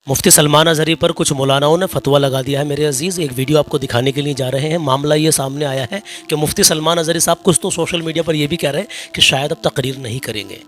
मुफ्ती सलमान अज़हरी पर कुछ मौलानाओं ने फतवा लगा दिया है मेरे अजीज़। एक वीडियो आपको दिखाने के लिए जा रहे हैं। मामला ये सामने आया है कि मुफ्ती सलमान अज़हरी साहब कुछ तो सोशल मीडिया पर ये भी कह रहे हैं कि शायद अब तकरीर नहीं करेंगे।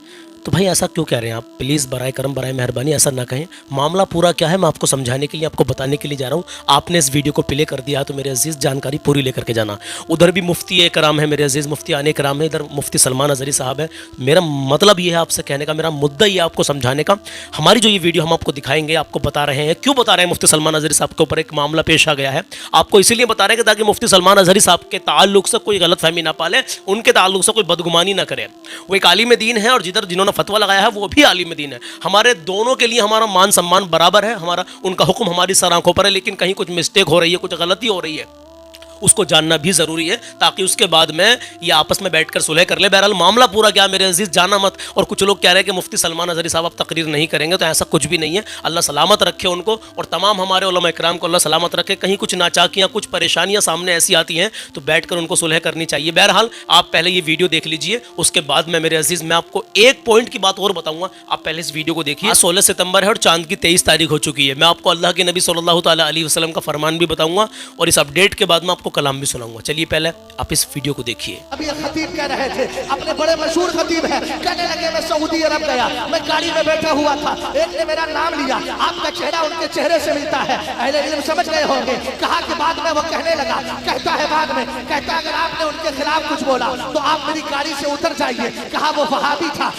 तो भाई ऐसा क्यों कह रहे हैं आप? प्लीज़ बराए करम बराए मेहरबानी ऐसा ना कहें। मामला पूरा क्या है मैं आपको समझाने के लिए, आपको बताने के लिए जा रहा हूँ। आपने इस वीडियो को प्ले कर दिया है तो मेरे अजीज़ जानकारी पूरी लेकर के जाना। उधर भी मुफ्ती कराम है मेरे अजीज़, मुफ्ती आने कराम है, इधर मुफ्ती सलमान अज़हरी साहब है। मेरा मतलब ये है आपसे कहने का, मेरा मुद्दा ये है आपको समझाने का। हमारी जो ये वीडियो हम आपको दिखाएंगे, आपको बता रहे हैं क्यों बता रहे हैं। मुफ्ती सलमान अज़हरी साहब के ऊपर एक मामला पेश आ गया है, आपको इसीलिए बता रहे हैं कि ताकि मुफ्ती सलमान अज़हरी साहब के ताल्लुक से कोई गलत फहमी ना पाले, उनके ताल्लुक से कोई बदगुमानी ना करे। वो एक आलिम दीन है और जिन्होंने फतवा लगाया है वो भी आलिम दीन है। हमारे दोनों के लिए हमारा मान सम्मान बराबर है, हमारा उनका हुक्म हमारी सर आंखों पर है। लेकिन कहीं कुछ मिस्टेक हो रही है, कुछ गलती हो रही है, उसको जानना भी ज़रूरी है ताकि उसके बाद में ये आपस में बैठकर सुलह कर ले। बहरहाल मामला पूरा क्या मेरे अजीज़ जाना मत। और कुछ लोग कह रहे हैं कि मुफ्ती सलमान अज़हरी साहब अब तकरीर नहीं करेंगे, तो ऐसा कुछ भी नहीं है। अल्लाह सलामत रखे उनको और तमाम हमारे उलमा इकराम को अल्लाह सलामत रखे। कहीं कुछ नाचाकियाँ, कुछ परेशानियाँ सामने ऐसी आती हैं तो बैठ कर उनको सुलह करनी चाहिए। बहरहाल आप पहले ये वीडियो देख लीजिए, उसके बाद में मेरे अजीज़ मैं आपको एक पॉइंट की बात और बताऊँगा। आप पहले इस वीडियो को देखिए। 16 सितंबर है और चांद की 23 तारीख हो चुकी है। मैं आपको अल्लाह के नबी सल्लल्लाहु तआला अलैहि वसल्लम का फरमान भी बताऊँगा और इस अपडेट के बाद मैं आपको कलाम भी सुनाऊँगा। चलिए पहले आप इस वीडियो को देखिए। अभी एक खतीब कह रहे थे, अपने बड़े मशहूर खतीब हैं, कहने लगे मैं सऊदी अरब गया, मैं गाड़ी में बैठा हुआ था, एक ने मेरा नाम लिया, आपका चेहरा उनके चेहरे से मिलता है। अहले इल्म समझ गए होंगे। कहा कि बाद में वो कहने लगा, कहता है बाद में, कहता अगर आपने उनके खिलाफ कुछ बोला तो आप मेरी गाड़ी से उतर जाइए। कहा वो वहाबी था,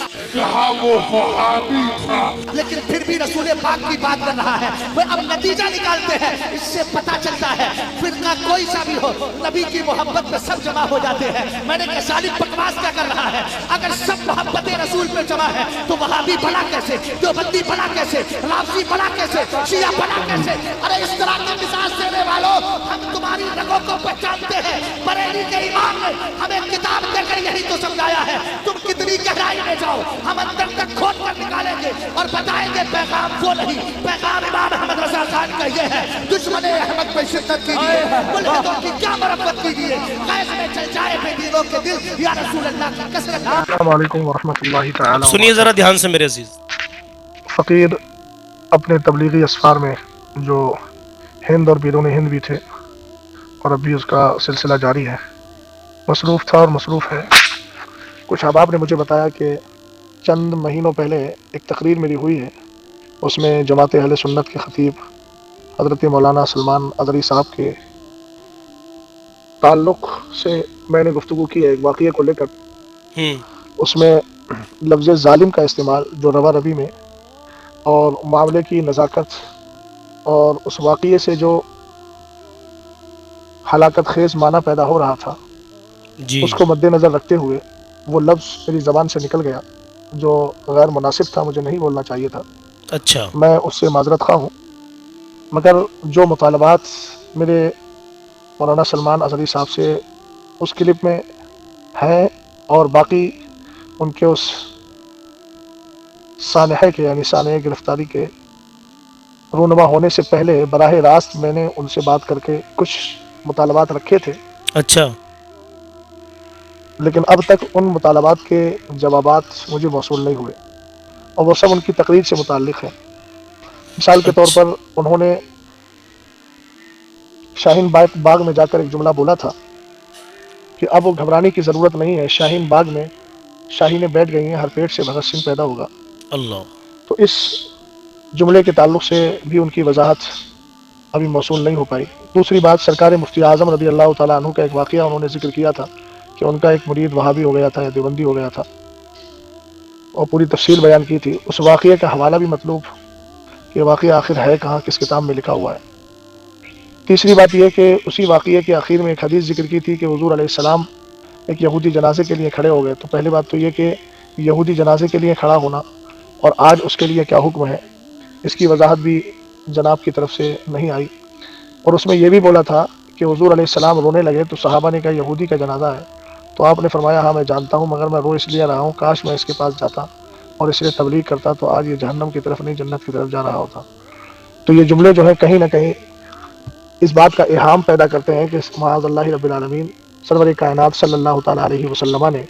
लेकिन फिर भी रसूल पाक की बात कर रहा है। वो अब नतीजा निकालते हैं, इससे पता चलता है फिरका कोई सा भी हो, नबी की मोहब्बत पे सब जमा हो जाते हैं। मैंने कहा सालिक बकवास क्या कर रहा है? अगर सब मोहब्बत रसूल पे जमा है तो वहाबी बना कैसे, देवबंदी बना कैसे, राफजी बना कैसे, शिया बना कैसे? अरे इस तरह के मिजाज देने वालों, हम तुम्हारी रगों को पहचानते हैं। बरेली के इमाम ने हमें किताब देकर यही तो समझाया है। तुम कितनी गहराई में जाओ, हम अंदर तक खोद कर निकालेंगे और बताएंगे पैगाम वो नहीं, पैगाम इमाम अहमद रजा खान का ये है। दुश्मन अहमद पे शिद्दत कीजिए, मुल्हिदों की क्या मरम्मत कीजिए, गैस में चल जाए बेदीनों के दिल, या रसूल अल्लाह की कसरत। अस्सलाम वालेकुम वरहमतुल्लाहि तआला। सुनिए ज़रा ध्यान से मेरे अजीज़। फ़कीर अपने तबलीगी असफ़ार में जो हिंद और बैरून हिंद भी थे और अभी उसका सिलसिला जारी है, मसरूफ़ था और मसरूफ़ है। कुछ अहबाब ने मुझे बताया कि चंद महीनों पहले एक तकरीर मेरी हुई है, उसमें जमात अहले सुन्नत के ख़तीब हज़रत मौलाना सलमान अज़हरी साहब के ताल्लुक़ से मैंने गुफ्तगू की है एक वाक़ये को लेकर। उसमें लफ्ज़ ज़ालिम का इस्तेमाल जो रवा रवी में और मामले की नज़ाकत और उस वाक़ये से जो हलाकत खेज़ माना पैदा हो रहा था जी। उसको मद्देनज़र रखते हुए वो लफ्ज़ मेरी ज़बान से निकल गया जो गैर मुनासिब था, मुझे नहीं बोलना चाहिए था। अच्छा। मैं उससे माज़रत ख़्वाह हूँ, मगर जो मुतालबात मेरे मौलाना सलमान अज़हरी साहब से उस क्लिप में है और बाकी उनके उस सानहे के यानी सानहे गिरफ्तारी के रूनुमा होने से पहले बराह रास्त मैंने उनसे बात करके कुछ मुतालबात रखे थे। अच्छा। लेकिन अब तक उन मुतालबात के जवाबात मुझे मौसूल नहीं हुए और वो सब उनकी तकरीर से मुताल्लिक़ है। मिसाल के तौर पर उन्होंने शाहीन बाग में जाकर एक जुमला बोला था कि अब वो घबराने की ज़रूरत नहीं है, शाहीन बाग में शाहीनें बैठ गई हैं, हर पेट से भगत सिंह पैदा होगा। अल्लाह। तो इस जुमले के ताल्लुक़ से भी उनकी वजाहत अभी मौसूल नहीं हो पाई। दूसरी बात, सरकार मुफ्ती आज़म रज़ी अल्लाह तआला अन्हु का एक वाक़या उन्होंने ज़िक्र किया था कि उनका एक मुरीद वहाबी हो गया था या देवबंदी हो गया था और पूरी तफसील बयान की थी। उस वाक़ये का हवाला भी मतलूब कि वाक़या आखिर है कहाँ, किस किताब में लिखा हुआ है। तीसरी बात यह कि उसी वाक़ये के आखिर में एक हदीस जिक्र की थी कि हुज़ूर अलैहिस्सलाम एक यहूदी जनाजे के लिए खड़े हो गए। तो पहली बात तो ये कि यहूदी जनाजे के लिए खड़ा होना और आज उसके लिए क्या हुक्म है, इसकी वजाहत भी जनाब की तरफ से नहीं आई। और उसमें यह भी बोला था कि हुज़ूर अलैहिस्सलाम रोने लगे तो सहाबा ने कहा यहूदी का जनाजा है, तो आपने फरमाया हाँ मैं जानता हूँ, मगर मैं रो इसलिए रहा हूँ, काश मैं इसके पास जाता और इसलिए तबलीग करता तो आज ये जहन्नम की तरफ नहीं जन्नत की तरफ जा रहा होता। तो ये जुमले जो है कहीं ना कहीं इस बात का इहाम पैदा करते हैं कि माअज़ल्लाहि रब्बिल आलमीन सरवर कायनात सल्लल्लाहु तआला अलैहि वसल्लम ने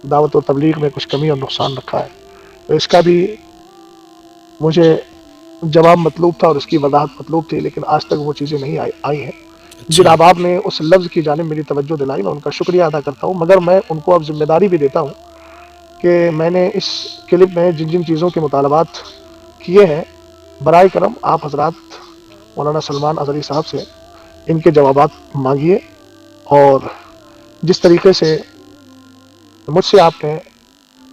दावत व तबलीग में कुछ कमी और नुकसान रखा है। तो इसका भी मुझे जवाब मतलूब था और इसकी वजाहत मतलूब थी, लेकिन आज तक वो चीज़ें नहीं आई हैं। जिन अहबाब ने उस लफ्ज़ की जानिब मेरी तवज्जो दिलाई, मैं उनका शुक्रिया अदा करता हूँ, मगर मैं उनको अब जिम्मेदारी भी देता हूँ कि मैंने इस क्लिप में जिन जिन चीज़ों के मुतालबात किए हैं, बराए करम आप हजरात मौलाना सलमान अज़हरी साहब से इनके जवाबात मांगिए। और जिस तरीके से मुझसे आपने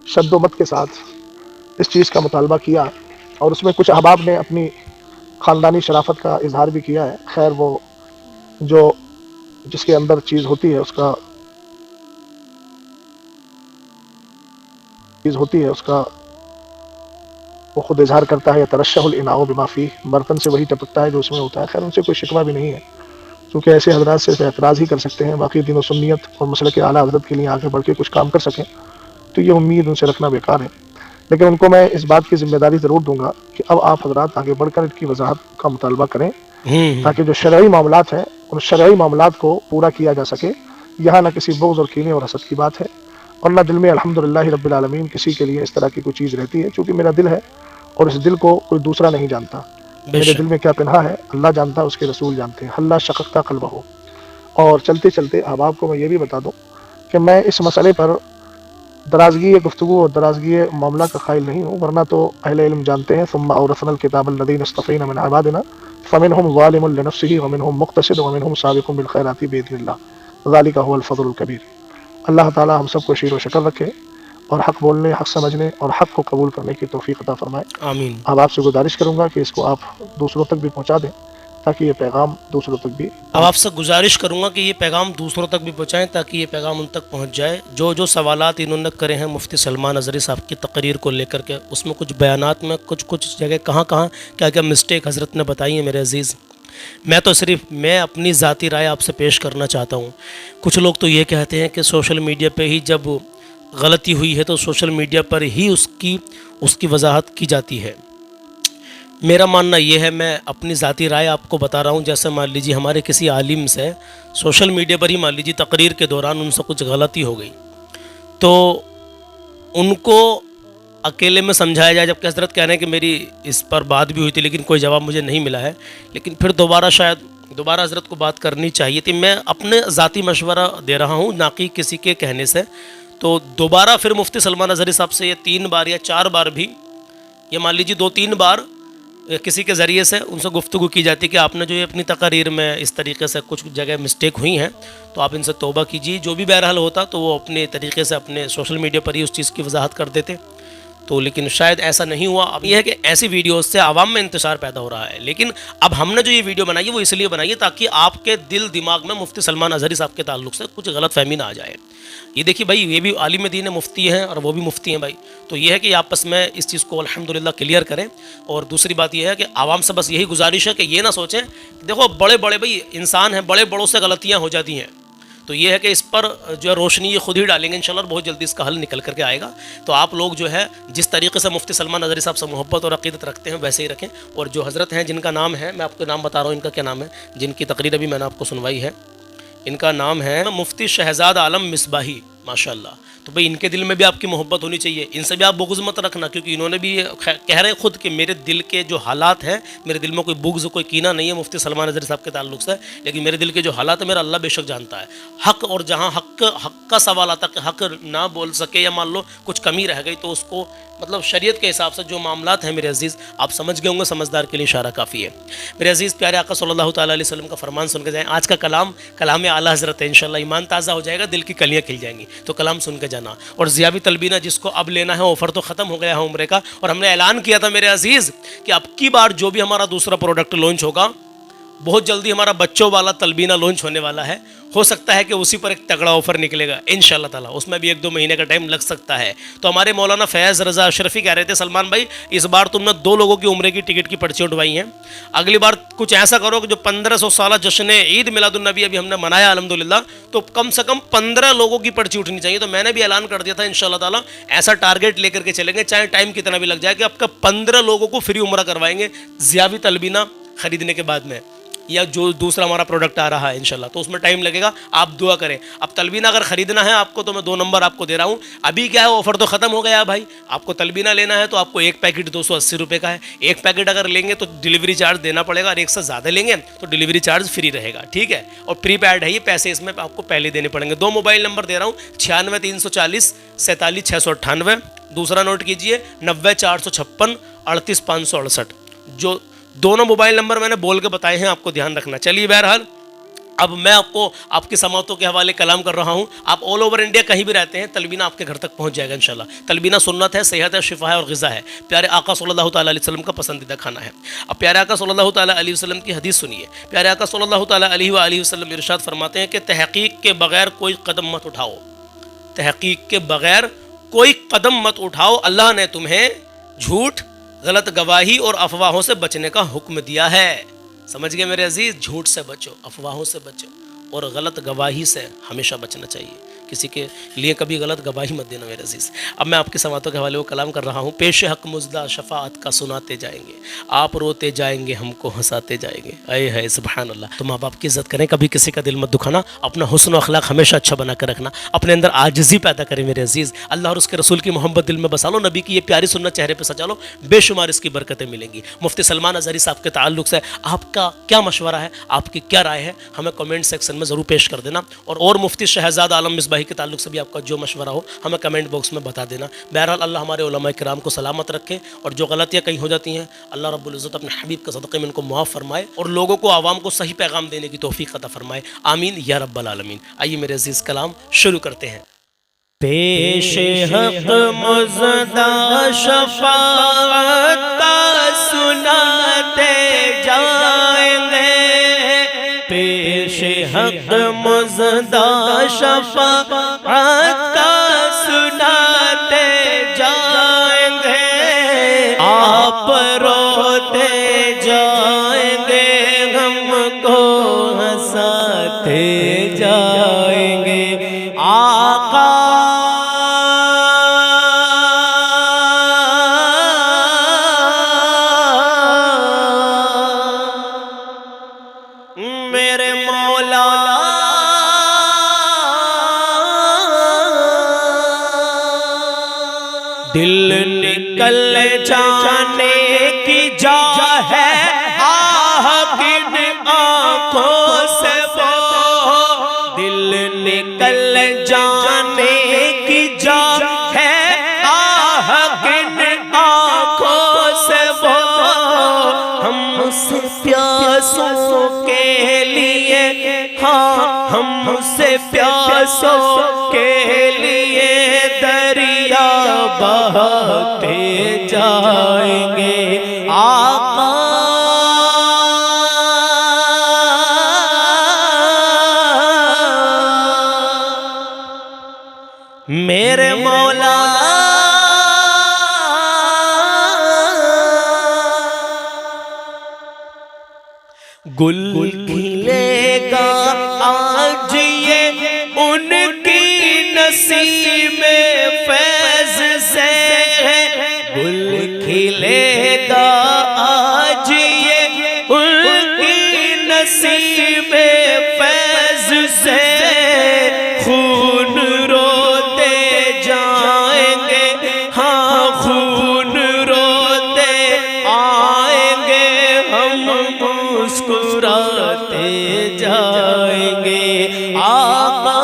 शद्दोमत के साथ इस चीज़ का मुतालबा किया और उसमें कुछ अहबाब ने अपनी ख़ानदानी शराफत का इजहार भी किया है, खैर वो जो जिसके अंदर चीज़ होती है उसका वो खुद इजहार करता है, या तरशहुल इनाउ बिमाफ़ी, बर्तन से वही टपकता है जो उसमें होता है। खैर उनसे कोई शिकवा भी नहीं है, क्योंकि ऐसे हजरात सिर्फ एतराज़ ही कर सकते हैं, बाकी दीन व सुन्नियत और मसलक आला हज़रत के लिए आगे बढ़ के कुछ काम कर सकें तो ये उम्मीद उनसे रखना बेकार है। लेकिन उनको मैं इस बात की जिम्मेदारी ज़रूर दूंगा कि अब आप हजरात आगे बढ़कर इनकी वजाहत का मुतालबा करें, ताकि जो शरई मामलात हैं उन शरई मामलात को पूरा किया जा सके। यहाँ न किसी बुग़्ज़ और कीने और हसद की बात है, और न दिल में अल्हम्दुलिल्लाह रब्बिल आलमीन किसी के लिए इस तरह की कोई चीज़ रहती है, क्योंकि मेरा दिल है और इस दिल को कोई दूसरा नहीं जानता। मेरे दिल में क्या पिन्हा है अल्लाह जानता है, उसके रसूल जानते हैं। हल्ला शक़क़ता क़ल्बहु। और चलते चलते अहबाब को मैं ये भी बता दूँ कि मैं इस मसले पर दराजगी गुफ्तगू और दराजगी मामला का क़ाइल नहीं हूँ, वरना तो अहले इल्म जानते हैं सुम्मा औरसनल किताब अल्लज़ीना इस्तफ़ैना मिन इबादिना फ़मिनहुम ज़ालिमुन लिनफ़्सिही व मिनहुम मुक़्तसिद व मिनहुम साबिक़ुन बिल ख़ैराति बिइज़्निल्लाह ज़ालिका हुवल फ़ज़्लुल कबीर। अल्लाह ताला हम सबको शीर व शक्र रखे और हक़ बोलने, हक़ समझने और हक़ को कबूल करने की तौफ़ीक़ अता फ़रमाए। आमीन। अब आपसे गुजारिश करूँगा कि इसको आप दूसरों तक भी पहुँचा दें, ताकि ये पैगाम दूसरों तक भी। अब आपसे गुजारिश करूँगा कि ये पैगाम दूसरों तक भी पहुँचाएँ, ताकि ये पैगाम उन तक पहुँच जाए। जो सवालात इन्होंने करे हैं मुफ्ती सलमान अज़हरी साहब की तकरीर को लेकर के, उसमें कुछ बयानात में कुछ जगह कहाँ क्या क्या मिस्टेक हज़रत ने बताई है मेरे अज़ीज़। मैं अपनी ज़ाती राय आपसे पेश करना चाहता हूँ। कुछ लोग तो ये कहते हैं कि सोशल मीडिया पे ही जब गलती हुई है तो सोशल मीडिया पर ही उसकी वजाहत की जाती है। मेरा मानना ये है, मैं अपनी ज़ाती राय आपको बता रहा हूँ। जैसे मान लीजिए हमारे किसी आलिम से सोशल मीडिया पर ही मान लीजिए तकरीर के दौरान उनसे कुछ गलती हो गई, तो उनको अकेले में समझाया जाए, जबकि हज़रत कह रहे हैं कि मेरी इस पर बात भी हुई थी लेकिन कोई जवाब मुझे नहीं मिला है, लेकिन फिर दोबारा हज़रत को बात करनी चाहिए थी। मैं अपने ज़ाती मशवरा दे रहा हूँ, ना कि किसी के कहने से। तो दोबारा फिर मुफ्ती सलमान अज़हरी साहब से ये 3 बार या 4 बार भी, ये मान लीजिए 2-3 बार किसी के ज़रिए से उनसे गुफ्तगू की जाती है कि आपने जो ये अपनी तकरीर में इस तरीके से कुछ जगह मिस्टेक हुई हैं तो आप इनसे तौबा कीजिए। जो भी बहरहाल होता तो वो अपने तरीके से अपने सोशल मीडिया पर ही उस चीज़ की वजाहत कर देते, तो लेकिन शायद ऐसा नहीं हुआ। अब यह है कि ऐसी वीडियोस से आवाम में इंतशार पैदा हो रहा है, लेकिन अब हमने जो ये वीडियो बनाई है वो इसलिए बनाई है ताकि आपके दिल दिमाग में मुफ्ती सलमान अज़हरी साहब के ताल्लुक से कुछ गलत फहमी ना आ जाए। ये देखिए भाई, ये भी आलिम दीन है, मुफ्ती हैं और वो भी मुफ्ती हैं भाई, तो ये है कि आपस में इस चीज़ को अल्हम्दुलिल्लाह क्लियर करें। और दूसरी बात ये है कि आवाम से बस यही गुजारिश है कि ये ना सोचें, देखो बड़े भाई इंसान हैं, बड़ों से गलतियाँ हो जाती हैं, तो ये है कि इस पर जो है रोशनी ये खुद ही डालेंगे इंशाल्लाह, बहुत जल्दी इसका हल निकल करके आएगा। तो आप लोग जो है जिस तरीके से मुफ्ती सलमान अज़हरी साहब से मोहब्बत और अक़ीदत रखते हैं वैसे ही रखें। और जो हज़रत हैं जिनका नाम है, मैं आपको नाम बता रहा हूँ, इनका क्या नाम है, जिनकी तकरीर अभी मैंने आपको सुनवाई है, इनका नाम है मुफ्ती शहज़ाद आलम मिसबाही, माशाअल्लाह। तो भाई इनके दिल में भी आपकी मोहब्बत होनी चाहिए, इनसे भी आप बुग़्ज़ मत रखना, क्योंकि इन्होंने भी कह रहे हैं खुद कि मेरे दिल के जो हालात हैं, मेरे दिल में कोई बुग़्ज़ कोई कीना नहीं है मुफ्ती सलमान अज़हरी साहब के ताल्लुक से, लेकिन मेरे दिल के जो हालात है मेरा अल्लाह बेशक जानता है। हक़ और जहाँ हक़ का सवाल आता कि हक़ ना बोल सके या मान लो कुछ कमी रह गई तो उसको मतलब शरीयत के हिसाब से जो मामलात हैं मेरे अज़ीज़, आप समझ गए होंगे, समझदार के लिए इशारा काफ़ी है। मेरे अज़ीज़ प्यारे आका सल्लल्लाहु तआला अलैहि वसल्लम का फरमान सुन के जाएँ। आज का कलाम आला हज़रत है, इंशाअल्लाह ईमान ताज़ा हो जाएगा, दिल की कलियाँ खिल जाएंगी, तो कलाम सुन के जाना। और ज़ियाबी तलबीना जिसको अब लेना है, ऑफ़र तो ख़त्म हो गया है उम्रे का, और हमने ऐलान किया था मेरे अज़ीज़ कि अब की बार जो भी हमारा दूसरा प्रोडक्ट लॉन्च होगा, बहुत जल्दी हमारा बच्चों वाला तलबीना लॉन्च होने वाला है। हो सकता है कि उसी पर एक तगड़ा ऑफर निकलेगा इंशाअल्लाह ताला, उसमें भी 1-2 महीने का टाइम लग सकता है। तो हमारे मौलाना फैज़ रज़ा अशरफी कह रहे थे, सलमान भाई इस बार तुमने 2 लोगों की उम्रे की टिकट की पर्ची उठवाई हैं, अगली बार कुछ ऐसा करो कि जो 1500 साल जश्न ईद मिलादुन्नबी अभी हमने मनाया अल्हम्दुलिल्लाह, तो कम से कम 15 लोगों की पर्ची उठनी चाहिए। तो मैंने भी ऐलान कर दिया था इंशाअल्लाह ताला ऐसा टारगेट लेकर के चलेंगे, चाहे टाइम कितना भी लग जाए, कि आपका 15 लोगों को फ्री उम्रा करवाएंगे ज़ियाबी तलबीना खरीदने के बाद में। یا جو دوسرا ہمارا پروڈکٹ آ رہا ہے انشاءاللہ، تو اس میں ٹائم لگے گا، آپ دعا کریں۔ اب تلبینہ اگر خریدنا ہے آپ کو تو میں 2 نمبر آپ کو دے رہا ہوں، ابھی کیا ہے آفر تو ختم ہو گیا ہے بھائی، آپ کو تلبینہ لینا ہے تو آپ کو ایک پیکٹ 280 روپے کا ہے، ایک پیکٹ اگر لیں گے تو ڈیلیوری چارج دینا پڑے گا، اور ایک سے زیادہ لیں گے تو ڈیلیوری چارج فری رہے گا، ٹھیک ہے، اور پری پیڈ ہے یہ، پیسے اس میں آپ کو پہلے دینے پڑیں گے۔ 2 موبائل نمبر دے رہا ہوں، 96 340 47 698، دوسرا نوٹ کیجئے 90 456 38 568، جو دونوں موبائل نمبر میں نے بول کے بتائے ہیں، آپ کو دھیان رکھنا۔ چلیے بہرحال اب میں آپ کو آپ کی سماعتوں کے حوالے کلام کر رہا ہوں، آپ آل اوور انڈیا کہیں بھی رہتے ہیں، تلبینہ آپ کے گھر تک پہنچ جائے گا انشاءاللہ۔ تلبینہ سنت ہے، صحت ہے، شفا ہے اور غذا ہے، پیارے آقا صلی اللہ تعالیٰ علیہ وسلم کا پسندیدہ کھانا ہے۔ اب پیارے آقا صلی اللہ تعالیٰ علیہ وسلم کی حدیث سنیے، پیارے آقا صلی اللہ تعالیٰ علیہ وآلہ وسلم ارشاد فرماتے ہیں کہ تحقیق کے بغیر کوئی قدم مت اٹھاؤ، تحقیق کے بغیر کوئی قدم مت اٹھاؤ، اللہ نے تمہیں جھوٹ، غلط گواہی اور افواہوں سے بچنے کا حکم دیا ہے۔ سمجھ گئے میرے عزیز، جھوٹ سے بچو، افواہوں سے بچو، اور غلط گواہی سے ہمیشہ بچنا چاہیے، کسی کے لیے کبھی غلط گواہی مت دینا میرے عزیز۔ اب میں آپ کی سماعتوں کے حوالے وہ کلام کر رہا ہوں، پیش حق مزدہ شفاعت کا سناتے جائیں گے، آپ روتے جائیں گے، ہم کو ہنساتے جائیں گے، اے ہے سبحان اللہ۔ تو ماں باپ کی عزت کریں، کبھی کسی کا دل مت دکھانا، اپنا حسن و اخلاق ہمیشہ اچھا بنا کر رکھنا، اپنے اندر عاجزی پیدا کریں میرے عزیز، اللہ اور اس کے رسول کی محبت دل میں بسا لو، نبی کی یہ پیاری سنت چہرے پہ سجا لو، بے شمار اس کی برکتیں ملیں گی۔ مفتی سلمان اظہری صاحب کے تعلق سے آپ کا کیا مشورہ ہے، آپ کی کیا رائے ہے، ہمیں کمنٹ سیکشن میں ضرور پیش کر دینا، اور مفتی شہزاد عالم مصباحی کے تعلق سے بھی آپ کا جو مشورہ ہو ہمیں کمنٹ باکس میں بتا دینا۔ بہرحال اللہ ہمارے علماء کرام کو سلامت رکھے، اور جو غلطیاں کہیں ہو جاتی ہیں اللہ رب العزت اپنے حبیب کے صدقے میں ان کو معاف فرمائے، اور لوگوں کو، عوام کو صحیح پیغام دینے کی توفیق عطا فرمائے، آمین یا رب العالمین۔ آئیے میرے عزیز کلام شروع کرتے ہیں۔ پیش حق مزدہ شفاعت کا سناتے جائیں گے، پیش حق مزدہ شفاعت کا سناتے جائیں گے، آپ روتے جائیں گے، ہم کو ہنساتے جائیں گے، آقا میرے مولا دل نکل جانے کی جا ہے، آہ کن آنکھوں سے وہ دل نکل جانے کی جا ہے، آہ کن آنکھوں سے وہ ہم سے پیاسوں کے لیے، ہاں ہم سے پیاسوں کے لیے دریا بہاتے جائیں گے، آقا میرے مولا گل کھلے گا آج یہ ان کی نسیم فیض سے، گل کھلے گا آج یہ ان کی نسیم فیض سے، خون روتے جائیں گے، ہاں خون روتے آئیں گے، ہم مسکراتے جائیں گے، آقا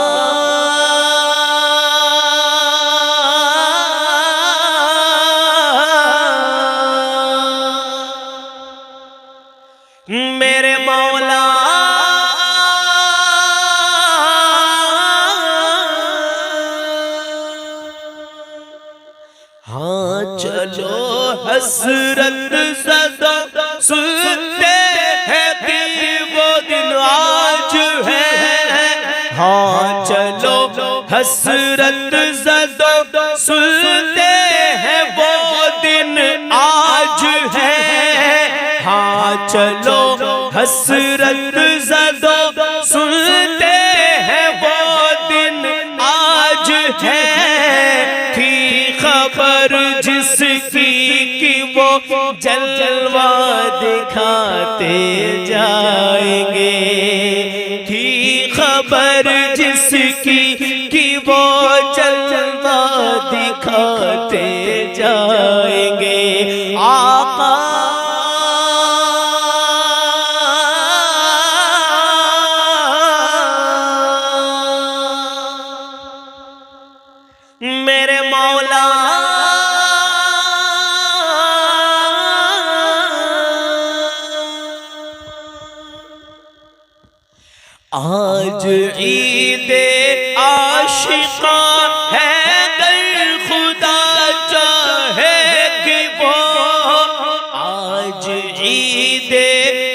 میرے مولا ہاں چلو حسرت زدہ سنتے ہیں کہ وہ دن آج ہے، ہاں چلو حسرت زدہ سنتے ہیں وہ دن آج ہے، ہاں چلو حسرت زدہ سنتے ہیں وہ دن آج ہے، تھی خبر جس کی وہ جلوہ دکھاتے جائیں گے تھی خبر جس کی کہ وہ جلوہ دکھاتے جائیں گے آقا میرے مولا آج عید عاشقاں ہے گر خدا چاہے کہ وہ آج عید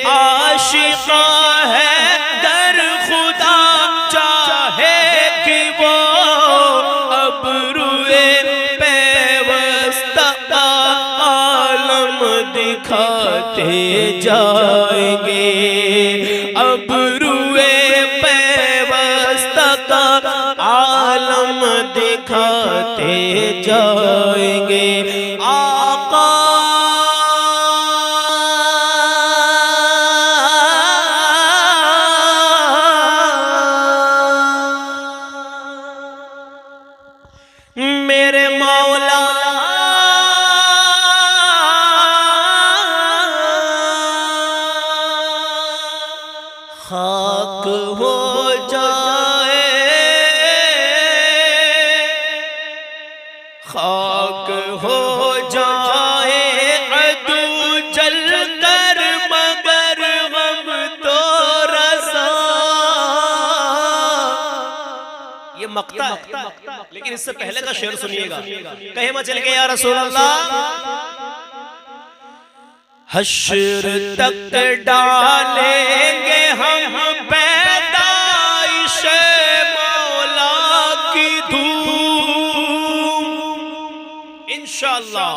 عاشقاں ہے گر خدا چاہے کہ وہ ابروئے پیوستہ عالم دکھاتے جائیں گے ابروئے عالم دکھاتے جائیں گے آقا میرے مولا خاک ہو خاک ہو جائے عدو جل کر مگر غم تو رسا یہ مقطع ہے لیکن اس سے پہلے کا شعر سنیے گا کہیں مت چل کے یا رسول اللہ حشر تک ڈالیں گے ہم پیدائش مولا کی دھوم انشاءاللہ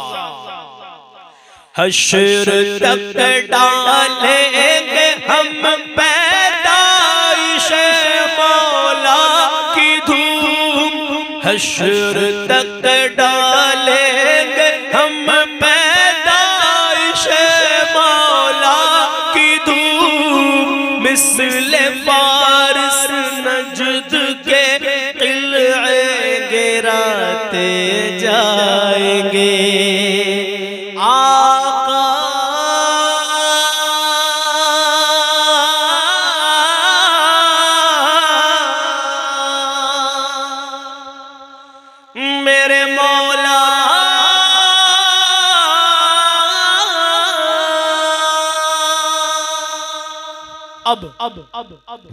حشر تک ڈالیں گے ہم پیدائش مولا کی دھوم حشر تک ڈالیں گے ہم پیدائش مولا کی دھوم مثل فارس نجد کے قلعے گراتے جائیں گے آقا میرے مولا اب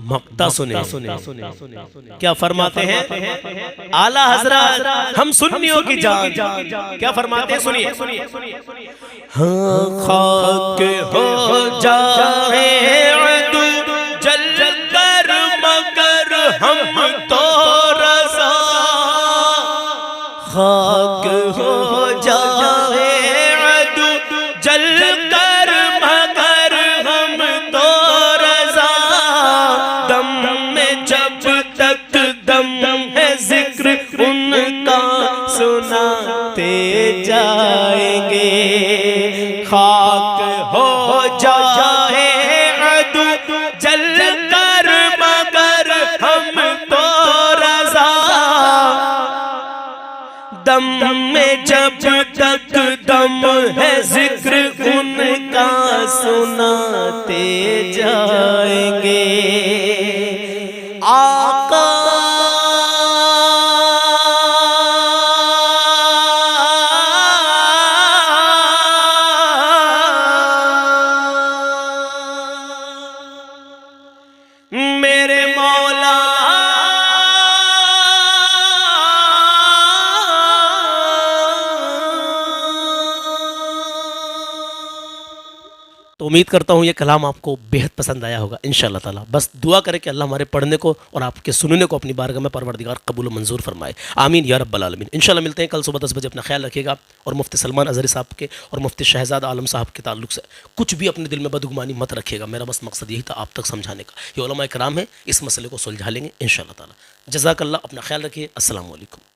مقطع سنیں کیا فرماتے ہیں اعلیٰ حضرت ہم سنیوں کی جان کیا فرماتے ہیں سنیے ہاں خاک ہو جائے عدو جل کر مگر ہم تو رضا خاک ہو جائے عدو جل کر مگر ہم تو رضا دم میں جب تک دم ہے ذکر ان کا سناتے جائیں گے خاک ہو جائے عدو جل کر مگر ہم تو رضا دم میں جب تک دم ہے ذکر ان کا سناتے جائیں گے آقا میرے مولا تو امید کرتا ہوں یہ کلام آپ کو بہت پسند آیا ہوگا انشاءاللہ تعالی بس دعا کرے کہ اللہ ہمارے پڑھنے کو اور آپ کے سننے کو اپنی بارگاہ میں پروردگار قبول و منظور فرمائے آمین یا رب العالمین انشاءاللہ ملتے ہیں کل صبح 10 بجے اپنا خیال رکھیے گا اور مفتی سلمان اظہری صاحب کے اور مفتی شہزاد عالم صاحب کے تعلق سے کچھ بھی اپنے دل میں بدگمانی مت رکھیے گا میرا بس مقصد یہی تھا آپ تک سمجھانے کا یہ علماء کرام ہیں اس مسئلے کو سلجھا لیں گے انشاءاللہ تعالی جزاک اللہ اپنا خیال رکھیے السلام علیکم